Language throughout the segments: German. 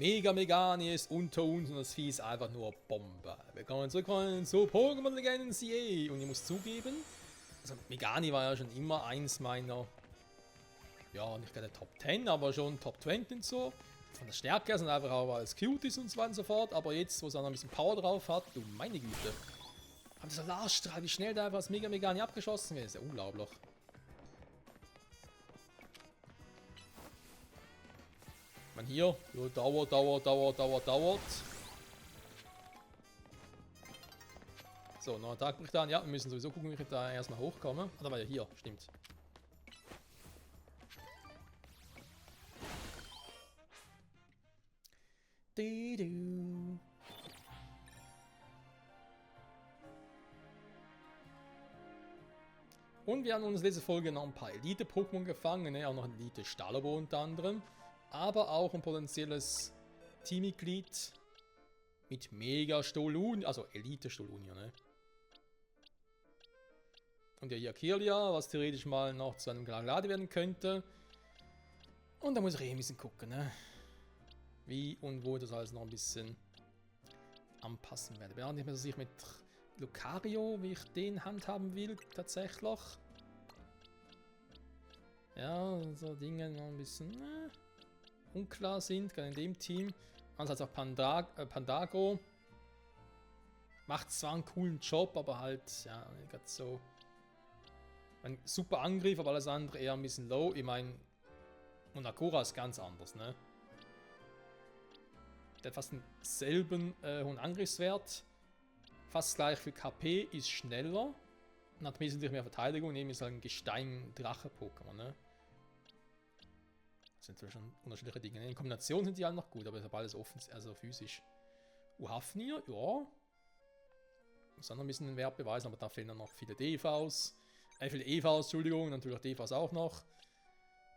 Mega Megani ist unter uns und das Vieh ist einfach nur Bombe. Willkommen zurück zu Pokémon Legends CA. Und ich muss zugeben, also Megani war ja schon immer eins meiner, ja nicht gerade Top 10, aber schon Top 20 und so. Von der Stärke sind einfach auch als cute ist und so weiter und so fort. Aber jetzt, wo es auch noch ein bisschen Power drauf hat, du meine Güte. Aber dieser Laststrahl, wie schnell da einfach das Mega Megani abgeschossen wird, ist ja unglaublich. Man hier, so dauert. So, noch ein Tag bricht an. Ja, wir müssen sowieso gucken, wie ich da erstmal hochkomme. Ah, da war ja hier, stimmt. Und wir haben uns in dieser Folge noch ein paar Elite-Pokémon gefangen, ne? Auch noch ein Elite-Stalobo unter anderem. Aber auch ein potenzielles Teammitglied mit Mega Stolun, also Elite Stolunia, ne? Und ja hier Kirlia, was theoretisch mal noch zu einem Glaglade werden könnte. Und da muss ich eh ein bisschen gucken, ne? Wie und wo das alles noch ein bisschen anpassen werde. Bin auch nicht mehr so sicher mit Lucario, wie ich den handhaben will, tatsächlich. Ja, so Dinge noch ein bisschen unklar sind, gerade in dem Team. Andererseits auch Pandago. Macht zwar einen coolen Job, aber halt, ja, nicht gerade so. Ein super Angriff, aber alles andere eher ein bisschen low. Ich meine, Monakura ist ganz anders, ne? Der hat fast denselben hohen Angriffswert. Fast gleich viel KP, ist schneller. Und hat wesentlich mehr Verteidigung. Neben ist halt ein Gestein-Drache-Pokémon, ne? Das sind natürlich schon unterschiedliche Dinge. In Kombination sind die alle noch gut, aber das ist alles offen, also physisch. Hafnir, ja. Muss auch noch ein bisschen den Wert beweisen, aber da fehlen dann noch viele DVs. Viele EVs, Entschuldigung, natürlich auch DVs auch noch.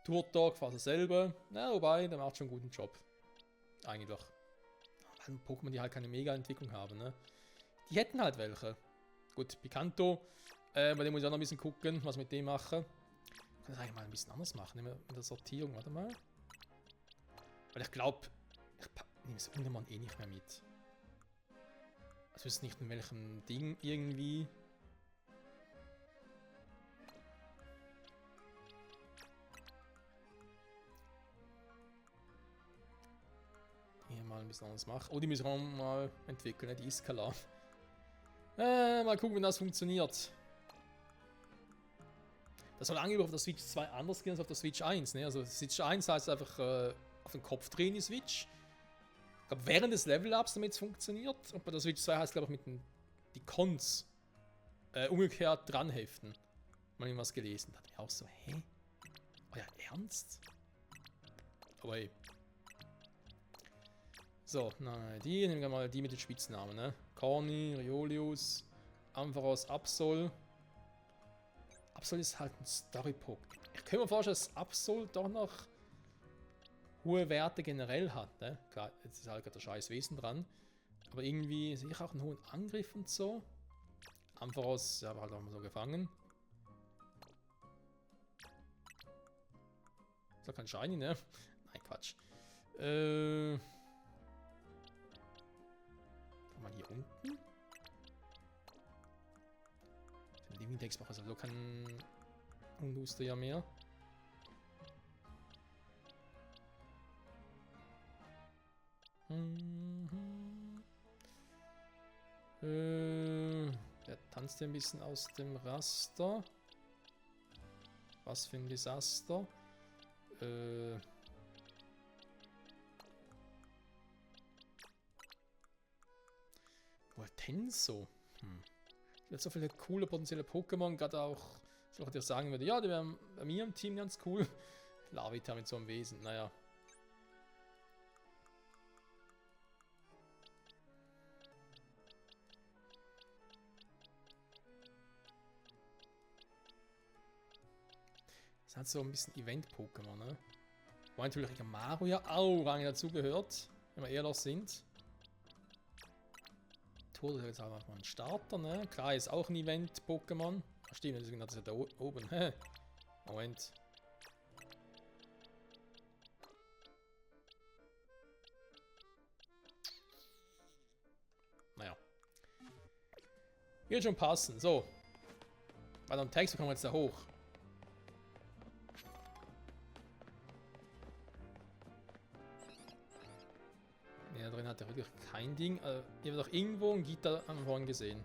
Turtok, fast dasselbe. Ja, wobei, der macht schon einen guten Job. Eigentlich. Aber Pokémon, die halt keine Mega-Entwicklung haben, ne? Die hätten halt welche. Gut, Picanto. Bei dem muss ich auch noch ein bisschen gucken, was ich mit dem mache. Ich kann das eigentlich mal ein bisschen anders machen, mit der Sortierung. Warte mal. Weil ich glaube, ich nehme das Untermann eh nicht mehr mit. Also ist nicht in welchem Ding irgendwie. Hier mal ein bisschen anders machen. Oh, die müssen wir auch mal entwickeln, ne? Die Iskala. Mal gucken, wie das funktioniert. Das soll angeblich auf der Switch 2 anders gehen als auf der Switch 1. Ne? Also Switch 1 heißt einfach auf den Kopf drehen die Switch. Ich glaube während des Level-Ups, damit es funktioniert. Und bei der Switch 2 heißt es glaube ich mit die Cons umgekehrt dranheften. Mal irgendwas gelesen. Da dachte ich auch so, hä? Euer Ernst? Aber ey. So, nein, die nehmen wir mal die mit den Spitznamen, ne? Corny, Riolius, Ampharos, Absol. Absol ist halt ein Story-Poke. Ich kann mir vorstellen, dass Absol doch noch hohe Werte generell hat, ne? Klar, jetzt ist halt gerade der scheiß Wesen dran. Aber irgendwie sehe ich auch einen hohen Angriff und so. Ampharos, ja, war halt auch mal so gefangen. Ist doch kein Shiny, ne? Nein, Quatsch. Mal hier unten. Den Living Dex macht also keinen Unluster ja mehr. Der tanzt ein bisschen aus dem Raster. Was für ein Desaster. Voltenso. Ich habe so viele coole potenzielle Pokémon, gerade auch, so ich sagen würde, ja, die wären bei mir im Team ganz cool. Larvitar mit so einem Wesen, naja. Das hat so ein bisschen Event-Pokémon, ne? Wo natürlich Mario ja auch lange dazugehört, wenn wir ehrlich sind. Das ist jetzt einfach mal ein Starter, ne? Klar, ist auch ein Event-Pokémon. Stimmt, deswegen hat es ja da oben. Moment. Wird schon passen. So. Bei dem Text kommen wir jetzt da hoch. Ja, da drin hat er wirklich kein Ding. Ihr habt doch irgendwo ein Gitter am vorhin gesehen.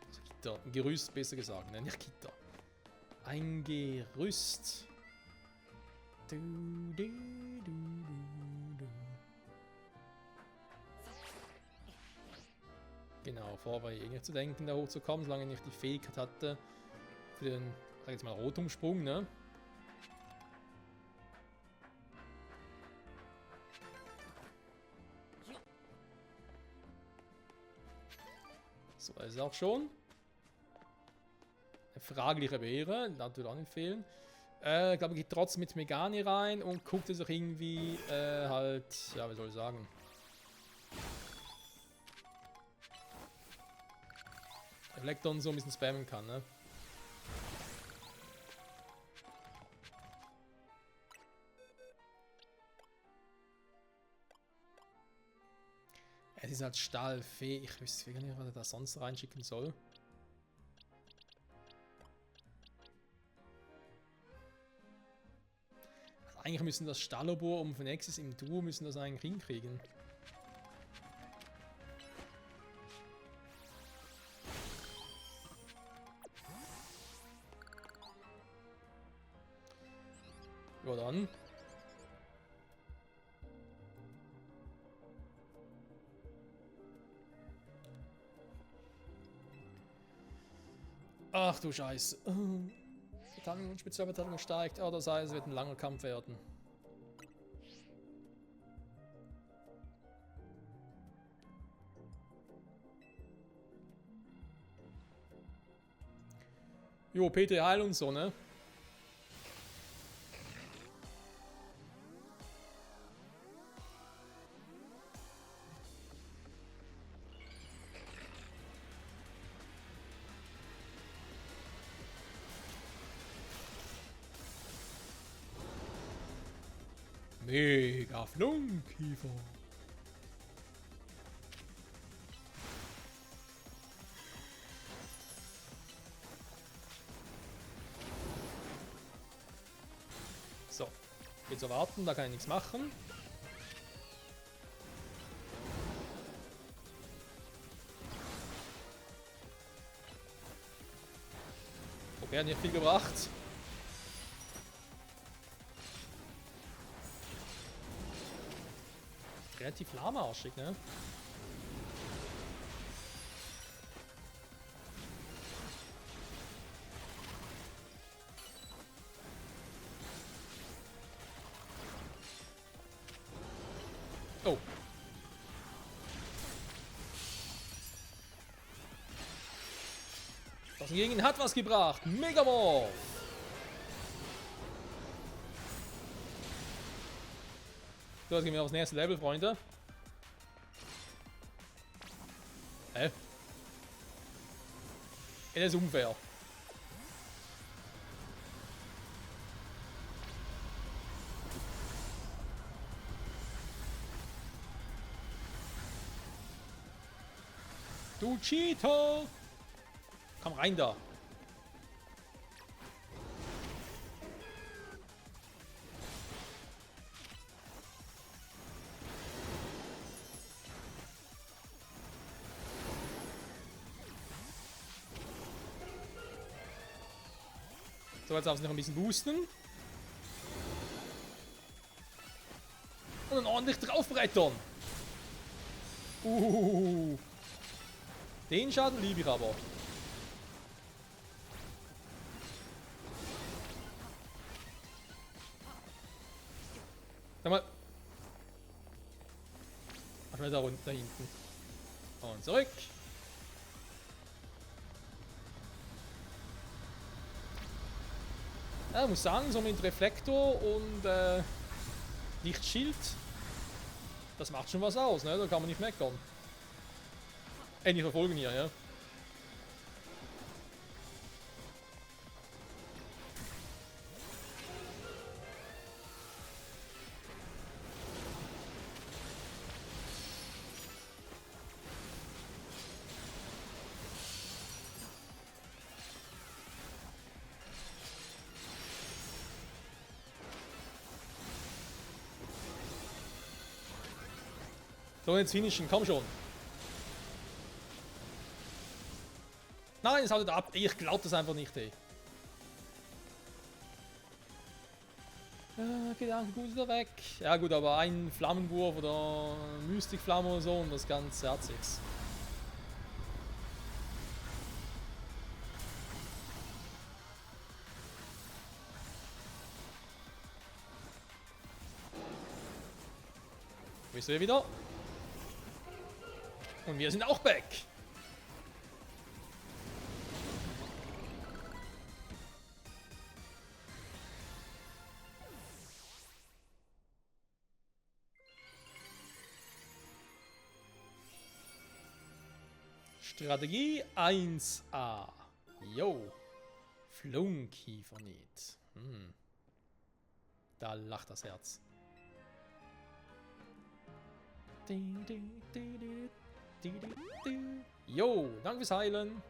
Also Gitter. Ein Gerüst, besser gesagt. Nein, nicht Gitter. Ein Gerüst. Du, du, du, du. Genau, vorher war ich irgendwie zu denken, da hochzukommen, solange ich nicht die Fähigkeit hatte für den, sag jetzt mal, Rotumsprung, ne? So, das ist auch schon. Eine fragliche Beere, das würde auch nicht fehlen. Ich glaube, geht trotzdem mit Megani rein und guckt es auch irgendwie halt, ja, wie soll ich sagen. Reflektoren so ein bisschen spammen kann, ne? Es ist halt Stahlfee. Ich wüsste gar nicht, was er da sonst reinschicken soll. Also eigentlich müssen das Stallobor und Phenexis im Duo müssen das eigentlich hinkriegen. Ja, dann. Ach du Scheiße. Verteidigung und Spezialverteidigung steigt. Oh, das heißt, es wird ein langer Kampf werden. Jo, PT Heil und so, ne? Mega Flunkiefer. So, jetzt erwarten, da kann ich nichts machen. Okay, hat nicht viel gebracht. Relativ lahmarschig, ne? Oh. Das Gegen hat was gebracht. Megamorph. So, jetzt gehen wir aufs nächste Level, Freunde. Hä? Das ist unfair. Du Cheater! Komm rein da. So, jetzt darf es noch ein bisschen boosten. Und dann ordentlich draufbrettern. Den Schaden liebe ich aber. Sag mal. Ach, da unten, da hinten. Und zurück. Ja, ich muss sagen, so mit Reflektor und Lichtschild, das macht schon was aus, ne? Da kann man nicht meckern. Endlich verfolgen hier, ja. So, jetzt finishen, komm schon. Nein, es haut ab. Ich glaube das einfach nicht, ey. Ja, Gedanke gut wieder weg. Ja gut, aber ein Flammenwurf oder Mystikflamme oder so und das Ganze hat sechs. Bist du wieder? Und wir sind auch back. Strategie 1a. Yo. Flunkiefernet. Da lacht das Herz. Jo, danke fürs Heilen.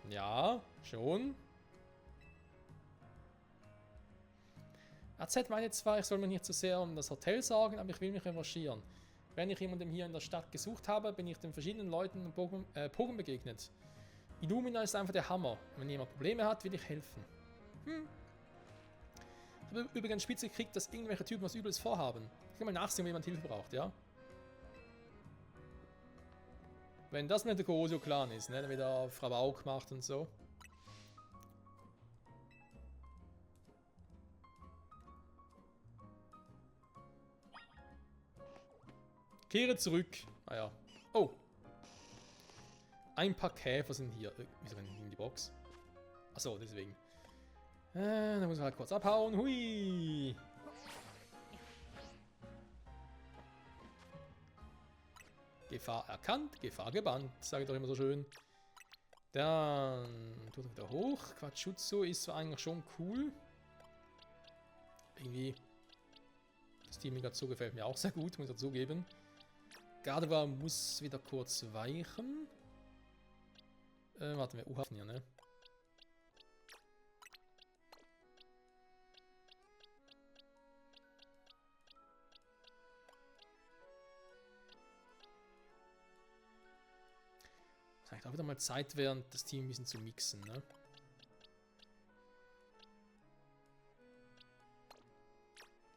Ja, schon. AZ meinte zwar, ich soll mir nicht zu sehr um das Hotel sorgen, aber ich will mich revanchieren. Wenn ich jemandem hier in der Stadt gesucht habe, bin ich den verschiedenen Leuten in Pokémon begegnet. Illumina ist einfach der Hammer. Wenn jemand Probleme hat, will ich helfen. Ich habe übrigens spitze gekriegt, dass irgendwelche Typen was Übles vorhaben. Ich kann mal nachsehen, wenn jemand Hilfe braucht, ja? Wenn das nicht der Corrosio-Clan ist, ne? Dann wird er Frau Bau gemacht und so. Kehre zurück. Ah ja. Oh. Ein paar Käfer sind hier. Wieso rennen die in die Box? Achso, deswegen. Da muss man halt kurz abhauen. Hui. Gefahr erkannt, Gefahr gebannt. Sage ich doch immer so schön. Dann tut er wieder hoch. Quatschutsu ist zwar eigentlich schon cool. Irgendwie. Das Team dazu gefällt mir auch sehr gut, muss ich zugeben. Gardevoir muss wieder kurz weichen. Warten wir, U-Hafen hier, ne? Vielleicht auch wieder mal Zeit während das Team ein bisschen zu mixen, ne?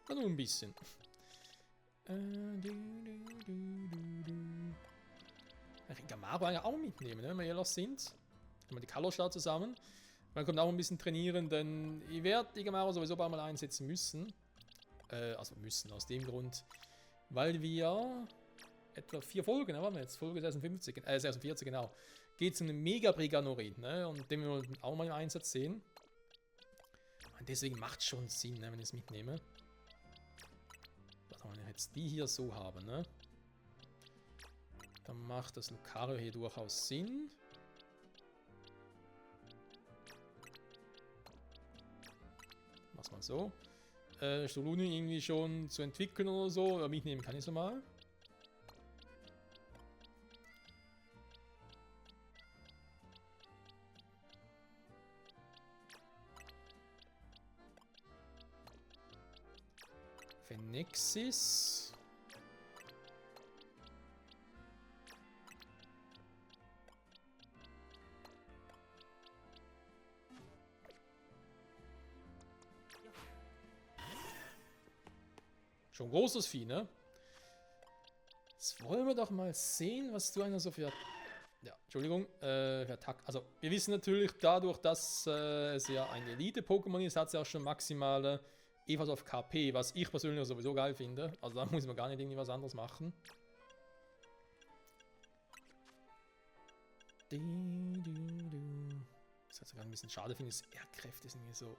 Nur ein bisschen. Ich kann Gamaro eigentlich auch mitnehmen, ne? Wenn wir hier los sind. Können wir die Color zusammen. Man kommt auch ein bisschen trainieren, denn ich werde die Gamaro sowieso bald mal einsetzen müssen. Also müssen aus dem Grund, weil wir etwa 4 Folgen, ne? Waren wir jetzt Folge 56, 46 genau. Geht es um einen Mega Briganorid, ne? Und den wir auch mal im Einsatz sehen. Und deswegen macht es schon Sinn, ne? Wenn ich es mitnehme. Wenn ich jetzt die hier so habe, ne? Dann macht das Lucario hier durchaus Sinn. Mach's mal so. Stoluni irgendwie schon zu entwickeln oder so. Oder mitnehmen kann ich so mal. Phenixis. Schon großes Vieh, ne? Jetzt wollen wir doch mal sehen, was du einer so für... Ja, Entschuldigung, für Attack... Also, wir wissen natürlich dadurch, dass es ja ein Elite-Pokémon ist, hat es ja auch schon maximale ebenfalls auf KP, was ich persönlich sowieso geil finde. Also da muss man gar nicht irgendwie was anderes machen. Das ist sogar ein bisschen schade, finde ich, das Erdkräfte sind hier so...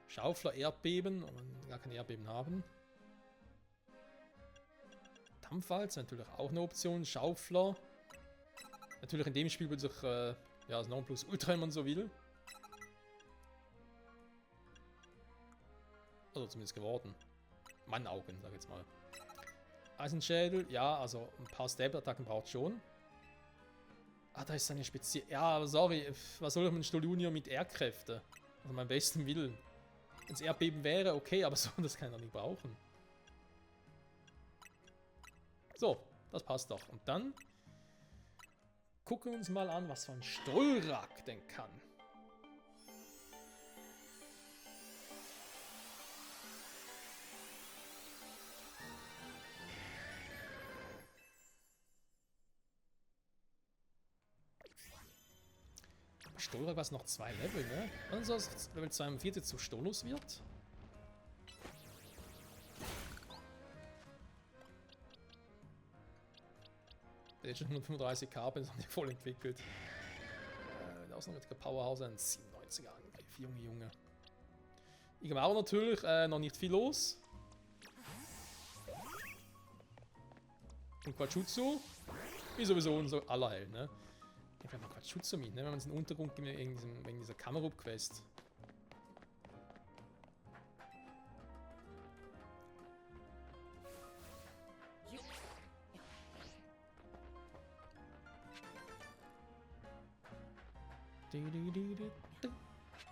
Schaufler, Erdbeben, aber gar kein Erdbeben haben. Dampfwalze natürlich auch eine Option. Schaufler. Natürlich in dem Spiel wird sich ja, das Nonplusultra, wenn man so will. Also zumindest geworden. Meinen Augen, sag ich jetzt mal. Eisenschädel, ja, also ein paar Stable-Attacken braucht schon. Ah, da ist eine spezielle... Ja, aber sorry, was soll ich mit Stolunio mit Erdkräfte? Also meinem besten Willen. Wenn es Erdbeben wäre, okay, aber so, das kann ich doch nicht brauchen. So, das passt doch. Und dann gucken wir uns mal an, was so ein Stollrak denn kann. Stollrak war noch 2 Level, ne? Und so dass Level 42 zu Stolos wird. Der ist schon 135k, bin noch nicht voll entwickelt. Der Ausnahme mit der Powerhouse ein 97er Angriff, Junge. Igmaro natürlich, noch nicht viel los. Und Quajutsu ist sowieso unser aller Held, ne? Ich kann mal Quajutsu mit, ne? Wenn man es in den Untergrund gibt, wegen dieser Kamerup-Quest.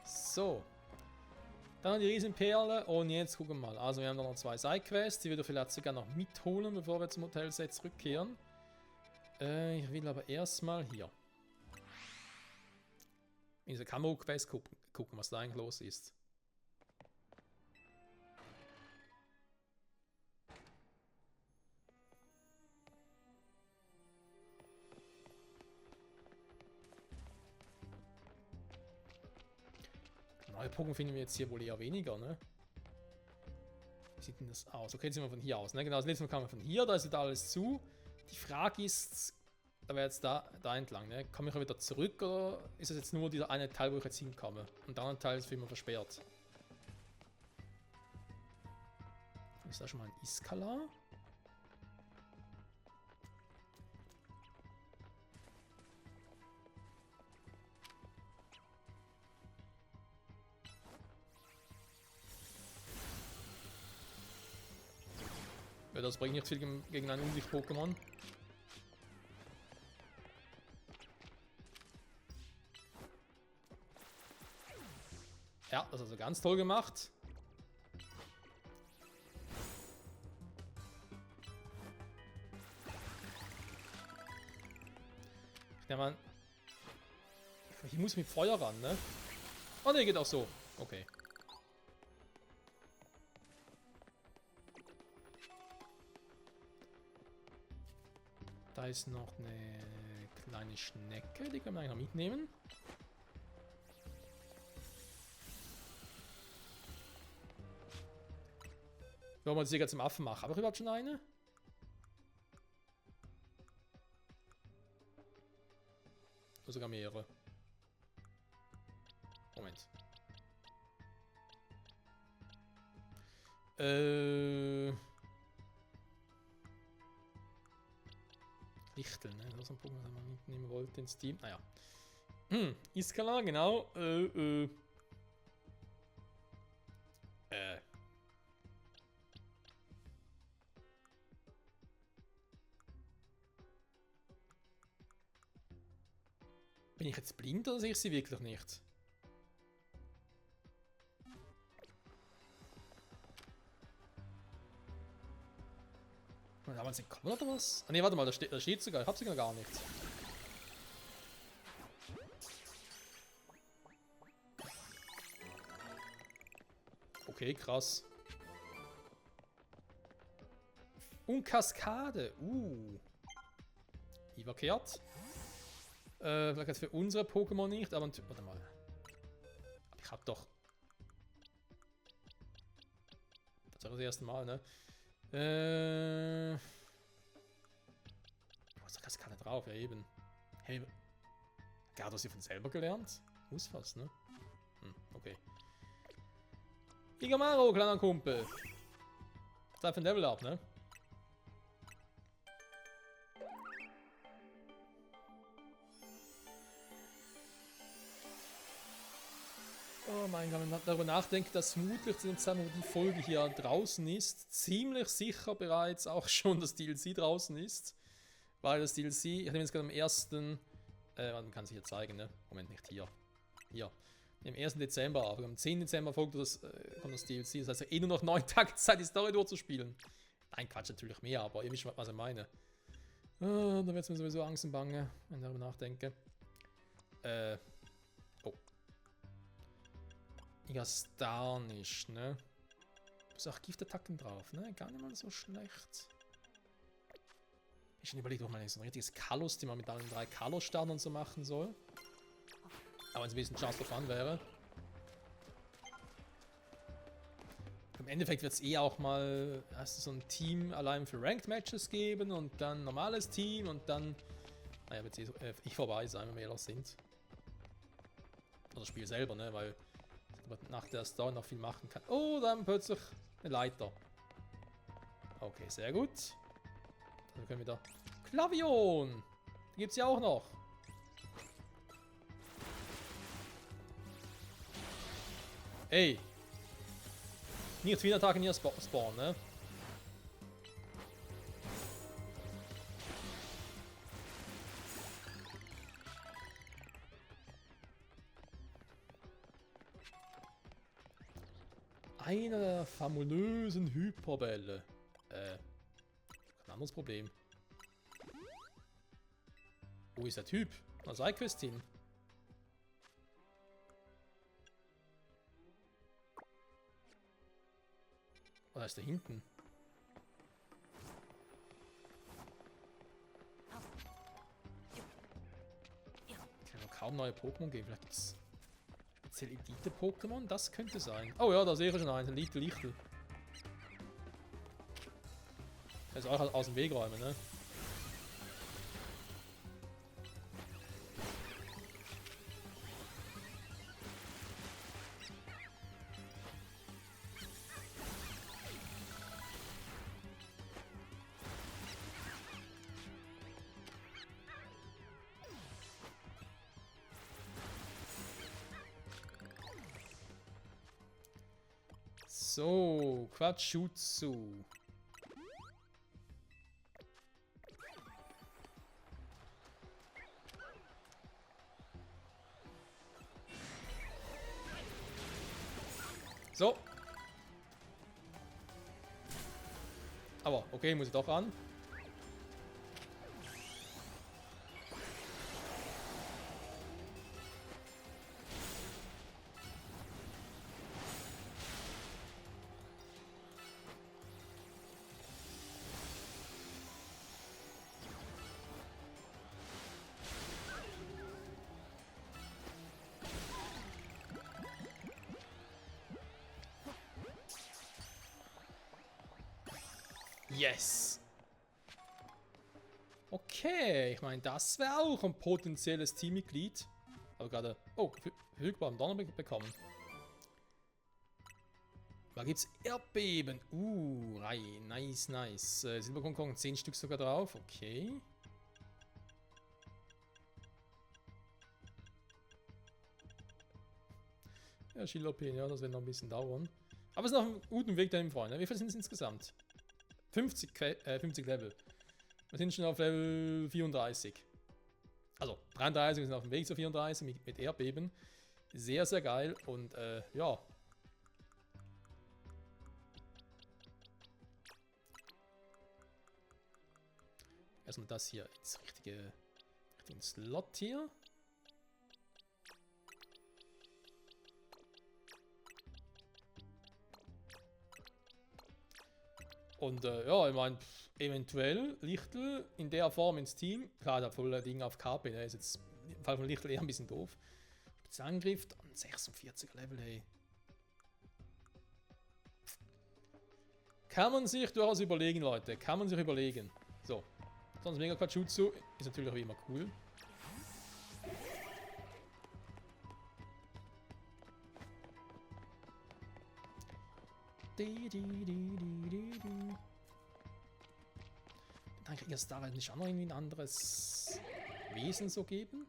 So. Dann die Riesenperle und jetzt gucken wir mal. Also wir haben da noch 2 Sidequests, die würde ich vielleicht sogar noch mitholen, bevor wir zum Hotelset zurückkehren. Ich will aber erstmal hier in diese Kamera-Quest gucken, was da eigentlich los ist. Neue Pokémon finden wir jetzt hier wohl eher weniger, ne? Wie sieht denn das aus? Okay, jetzt sind wir von hier aus, ne? Genau, das letzte Mal kamen wir von hier, da ist wieder alles zu. Die Frage ist, da wäre jetzt da entlang, ne? Komme ich wieder zurück oder ist es jetzt nur dieser eine Teil, wo ich jetzt hinkomme? Und der andere Teil ist für immer versperrt. Ist da schon mal ein Iskala? Ja, das bringt nicht viel gegen ein Unlicht-Pokémon. Ja, das ist also ganz toll gemacht. Ich nehme an. Ich muss mit Feuer ran, ne? Oh ne, geht auch so. Okay. Da ist noch eine kleine Schnecke, die können wir eigentlich noch mitnehmen. Wollen wir uns hier zum Affen machen? Habe ich überhaupt schon eine? Oder sogar mehrere. Moment. Lichtel, ne? Das ist ein Pokémon, das man mitnehmen wollte ins Team. Naja. Iskala, genau. Bin ich jetzt blind oder sehe ich sie wirklich nicht? Haben wir sie kommen oder was? Ah ne, warte mal, da steht sogar. Ich hab sogar gar nicht. Okay, krass. Und Kaskade. Überkehrt. Vielleicht jetzt für unsere Pokémon nicht, aber warte mal. Ich hab doch. Das war das erste Mal, ne? Wo ist der Kaskade drauf? Ja, eben. Hey. Gardos hier von selber gelernt? Muss fast, ne? Okay. Igmaro, kleiner Kumpel. Zeit für ein Level Up, ne? Oh mein Gott, wenn man darüber nachdenkt, dass vermutlich zu dem Zeitpunkt, wo die Folge hier draußen ist, ziemlich sicher bereits auch schon das DLC draußen ist. Weil das DLC, ich nehme jetzt gerade am ersten, man kann es hier zeigen, ne? Moment, nicht hier. Hier. Im 1. Dezember, aber am 10. Dezember kommt das DLC. Das heißt, nur noch 9 Tage Zeit, die Story durchzuspielen. Nein, Quatsch, natürlich mehr, aber ihr wisst, was ich meine. Da wird es mir sowieso Angst und Bange, wenn ich darüber nachdenke. Oh. Ich hasse da nicht, ne? Ist auch Giftattacken drauf, ne? Gar nicht mal so schlecht. Ich habe überlegt, ob man so ein richtiges Kalos, die man mit allen 3 Kalos-Startern so machen soll. Aber wenn es ein bisschen Just for Fun wäre. Im Endeffekt wird es eh auch mal so ein Team allein für Ranked Matches geben und dann normales Team und dann. Naja, wird es eh vorbei sein, wenn wir ehrlich sind. Oder das Spiel selber, ne? Weil man nach der Story noch viel machen kann. Oh, dann plötzlich eine Leiter. Okay, sehr gut. Dann können wir da. Klavion! Die gibt es ja auch noch. Ey! Nicht Twin-Attacken hier spawnen, ne? Einer der famösen Hyperbälle. Ein anderes Problem. Wo ist der Typ? Das Sidequest-Team. Oder ist der hinten? Ich kann noch kaum neue Pokémon geben. Vielleicht gibt es speziell Elite-Pokémon. Das könnte sein. Oh ja, da sehe ich schon einen. Ein Lichtel. Das ist auch aus dem Weg räumen, ne? So, Quatschutsu. So. Aber, okay, muss ich doch ran. Yes! Okay, ich meine, das wäre auch ein potenzielles Teammitglied. Aber gerade. Oh, verfügbar am Donner bekommen. Da gibt's Erdbeben. Nice, nice. Silberkonkon, 10 Stück sogar drauf. Okay. Ja, Schilderpen, ja, das wird noch ein bisschen dauern. Aber es ist noch ein guten Weg dahin, Freunde. Wie viele sind es insgesamt? 50 Level. Wir sind schon auf Level 34. Also 33, wir sind auf dem Weg zu 34 mit Erdbeben. Sehr, sehr geil und ja. Erstmal das hier ins richtigen Slot hier. Und ja, ich meine, eventuell Lichtel in der Form ins Team. Klar, der volle Ding auf KP, ne, ist jetzt im Fall von Lichtel eher ein bisschen doof. Spezialangriff, dann 46 Level, hey. Kann man sich durchaus überlegen, Leute. Kann man sich überlegen. So. Sonst Mega Quatschutsu ist natürlich auch wie immer cool. Dann kriegt es da nicht auch noch irgendwie ein anderes Wesen so geben?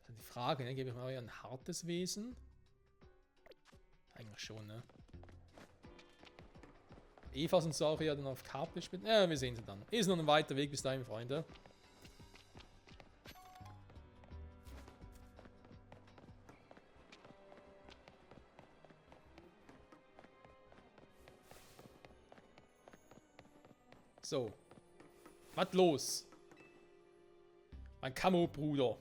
Das ist die Frage, ne? Gebe ich mal ein hartes Wesen? Eigentlich schon, ne? Evas und Saurier dann auf Karte spielen. Ja, wir sehen sie dann. Ist noch ein weiter Weg bis dahin, Freunde. So. Was los? Mein Camo-Bruder.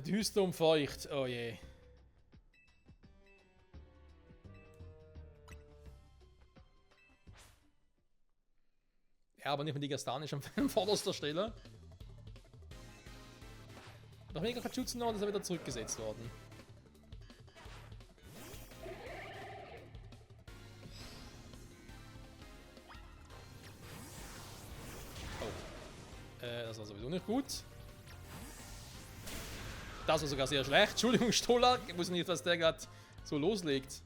Düster und feucht. Oh je. Ja, aber nicht mit Digastanisch an vorderster Stelle. Noch weniger Katschutsu noch, und ist er wieder zurückgesetzt worden. Oh. Das war sowieso nicht gut. Das war sogar sehr schlecht. Entschuldigung, Stoller. Ich wusste nicht, dass der gerade so loslegt.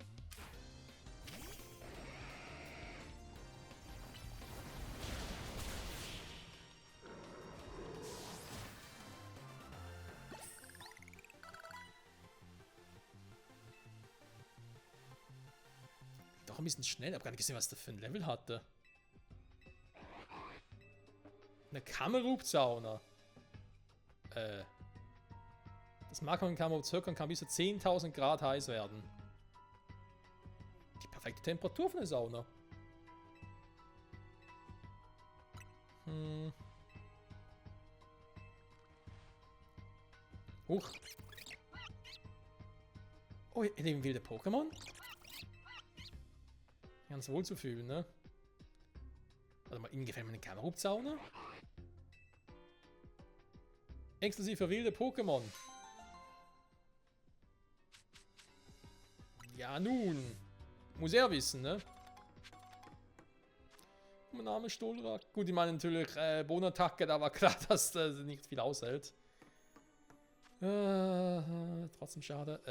Doch ein bisschen schnell. Ich habe gar nicht gesehen, was der für ein Level hatte. Eine Kamerupzauner. Das Makron kann bis zu 10.000 Grad heiß werden. Die perfekte Temperatur für eine Sauna. Huch. Oh, eben wilde Pokémon? Ganz wohl zu fühlen, ne? Warte mal, Ihnen gefällt mir eine Kamerupzauner? Exklusiv für wilde Pokémon. Ja, nun. Muss er wissen, ne? Mein Name ist Stolrak. Gut, ich meine natürlich Bodenattacke, da war klar, dass das nicht viel aushält. Trotzdem schade.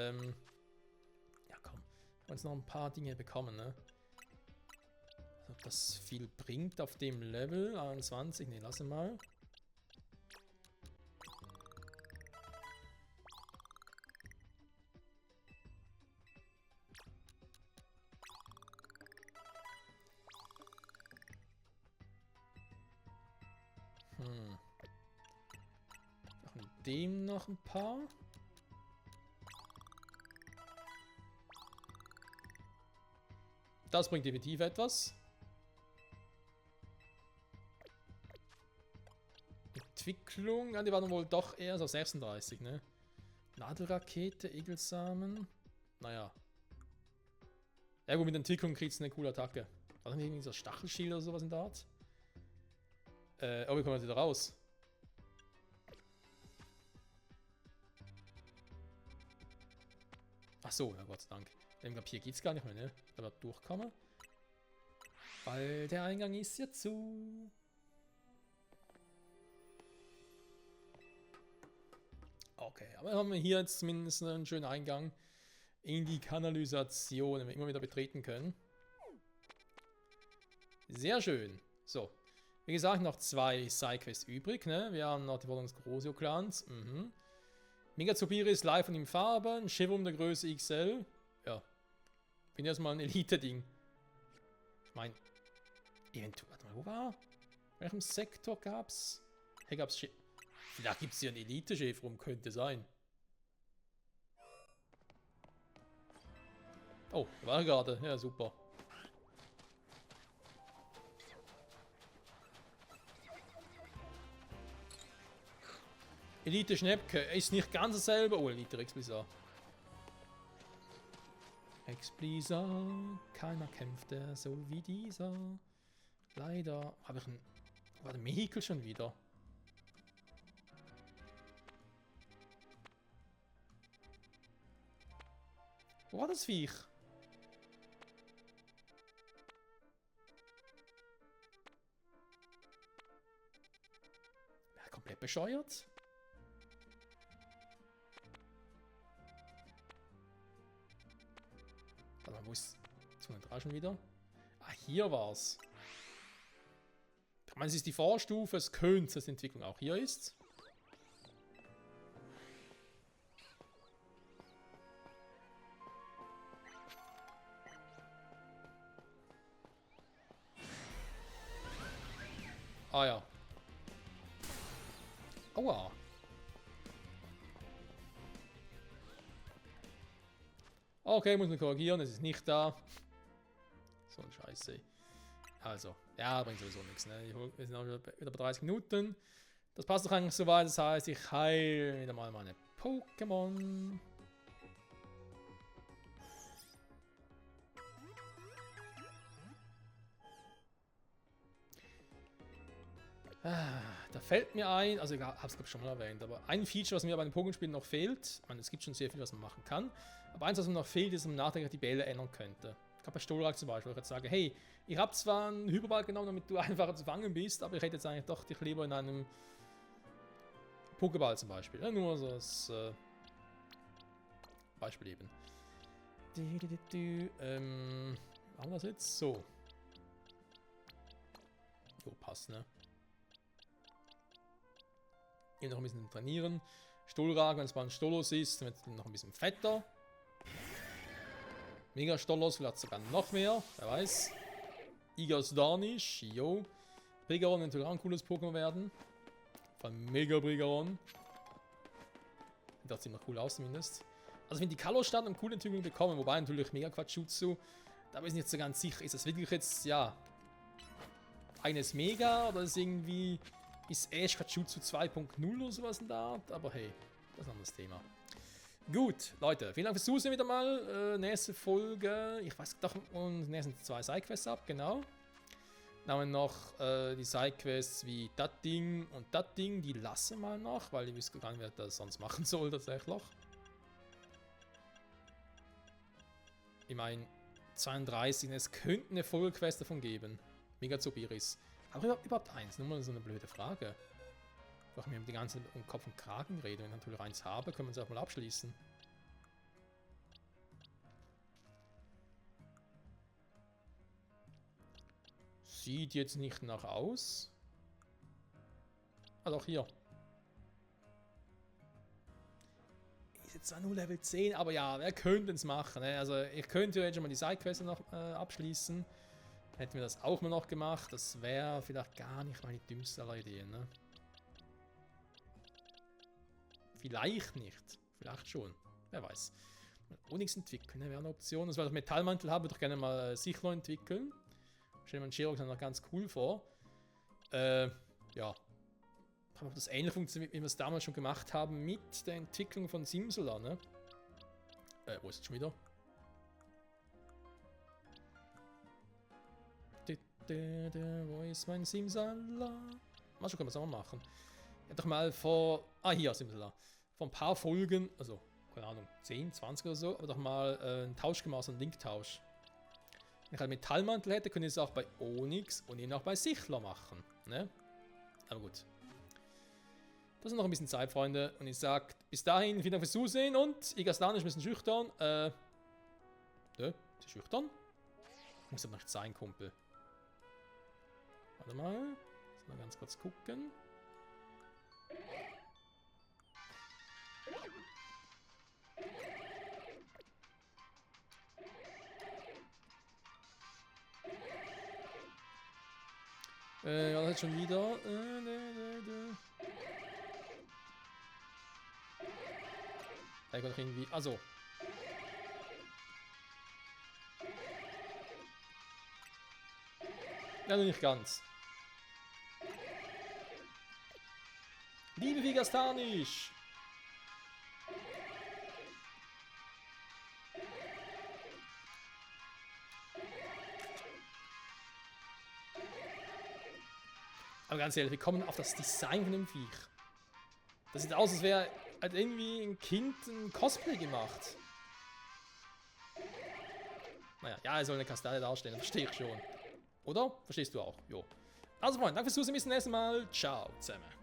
Ja, komm. Ich habe jetzt noch ein paar Dinge bekommen, ne? Ob das viel bringt auf dem Level. 21, ne, lass mal. Von dem noch ein paar. Das bringt definitiv etwas. Entwicklung, die waren wohl doch eher so 36, ne? Nadelrakete, Egelsamen. Naja. Ja gut, mit Entwicklung kriegt es eine coole Attacke. War das nicht irgendwie so Stachelschild oder sowas in der Art? Oh, wir kommen jetzt wieder raus. Ach so, ja Gott sei Dank. Ich glaube, hier geht's gar nicht mehr, ne? Da wird durchkommen. Weil der Eingang ist ja zu. Okay, aber haben wir hier jetzt zumindest einen schönen Eingang in die Kanalisation, den wir immer wieder betreten können. Sehr schön. So. Wie gesagt, noch 2 Sidequests übrig, ne? Wir haben noch die Forderung des Corrosio-Clans. Megazobiris live und in Farben. Chevum der Größe XL. Ja. Bin erstmal ein Elite-Ding. Ich meine, eventuell, warte mal, wo war? In welchem Sektor gab's? Hier gab's vielleicht gibt's hier einen Elite-Chef rum, könnte sein. Oh, war gerade. Ja, super. Elite Schnäppke ist nicht ganz dasselbe. Oh, Elite Explisa. Explisa. Keiner kämpfte so wie dieser. Leider. Habe ich ein. War der Vehikel schon wieder? Wo war das Viech? Ja, komplett bescheuert. Warte mal, wo ist 203 schon wieder? Ah, hier war's. Ich meine, es ist die Vorstufe, es könnte, dass die Entwicklung auch hier ist. Ah ja. Aua. Okay, muss man korrigieren, es ist nicht da. So ein Scheiße. Also, ja, bringt sowieso nichts, ne? Wir sind auch wieder bei 30 Minuten. Das passt doch eigentlich soweit. Das heißt, ich heile wieder mal meine Pokémon. Da fällt mir ein, also ich habe es glaube ich schon mal erwähnt, aber ein Feature, was mir bei den Pokémon-Spielen noch fehlt, ich meine, es gibt schon sehr viel, was man machen kann, aber eins, was mir noch fehlt, ist, dass man nachträglich die Bälle ändern könnte. Gerade bei Stolrak zum Beispiel, wo ich jetzt sage, hey, ich habe zwar einen Hyperball genommen, damit du einfacher zu fangen bist, aber ich hätte jetzt eigentlich doch dich lieber in einem Pokéball zum Beispiel. Ja, nur so als Beispiel eben. Machen wir das jetzt so. Jo, passt, ne? Hier noch ein bisschen trainieren. Stolrak, wenn es mal ein Stolos ist, dann wird es noch ein bisschen fetter. Mega Stolos, vielleicht sogar noch mehr, wer weiß. Igas Darnish, yo. Brigaron wird natürlich auch ein cooles Pokémon werden. Vor allem Mega Brigaron. Sieht auch ziemlich cool aus zumindest. Also wenn die Kalos-Starten eine coole Entwicklung bekommen, wobei natürlich Mega Quatschutsu, da bin ich nicht so ganz sicher, ist das wirklich jetzt, ja, eines Mega oder ist irgendwie... Ist Ash Quatschutsu 2.0 oder sowas in der Art? Aber hey, das ist ein anderes Thema. Gut, Leute, vielen Dank fürs Zusehen wieder mal. Nächste Folge, ich weiß doch, und nächsten 2 Sidequests ab, genau. Dann haben wir noch die Sidequests wie das Ding und das Ding, die lasse mal noch, weil ich wüsste gar nicht, wer das sonst machen soll tatsächlich. Ich meine, 32, es könnte eine Vollquest davon geben. Megazobiris. Aber überhaupt eins, nur mal so eine blöde Frage. Wo ich mir die ganze Zeit um Kopf und Kragen rede. Wenn ich natürlich eins habe, können wir es auch mal abschließen. Sieht jetzt nicht nach aus. Ah, doch hier. Ist jetzt zwar nur Level 10, aber ja, wer könnte es machen? Ne? Also, ich könnte jetzt schon mal die Sidequests noch abschließen. Hätten wir das auch mal noch gemacht, das wäre vielleicht gar nicht meine dümmste aller Ideen, ne? Vielleicht nicht. Vielleicht schon. Wer weiß. Onyx entwickeln, ne? Wäre eine Option. Das war doch Metallmantel haben, würde ich gerne mal Sichlor entwickeln. Stellen wir einen Sherox noch ganz cool vor. Ja. Aber das ähnlich funktioniert, wie wir es damals schon gemacht haben mit der Entwicklung von Simsala, ne? Wo ist es schon wieder? Wo ist mein Simsala? Mal schon können wir es auch mal machen. Ich habe doch mal vor... Ah, hier, Simsala. Vor ein paar Folgen, also, keine Ahnung, 10, 20 oder so, aber doch mal einen Tausch gemacht, einen Link-Tausch. Wenn ich halt Metallmantel hätte, könnte ich es auch bei Onyx und ihn auch bei Sichler machen. Ne? Aber gut. Das ist noch ein bisschen Zeit, Freunde. Und ich sage bis dahin, vielen Dank fürs Zusehen und Igaslan ist ein bisschen schüchtern. Ne? Ist sie schüchtern? Muss ja noch nicht sein, Kumpel. Warte mal. Mal ganz kurz gucken. Ja, das ist schon wieder. Da kommt irgendwie. Also. Ja, nur nicht ganz. Liebe Vigastanisch! Aber ganz ehrlich, wir kommen auf das Design von dem Viech. Das sieht aus, als wäre halt irgendwie ein Kind ein Cosplay gemacht. Naja, ja, er soll eine Kastanie darstellen, verstehe ich schon. Oder? Verstehst du auch? Jo. Also Freunde, danke fürs Zusehen, bis zum nächsten Mal. Ciao zusammen.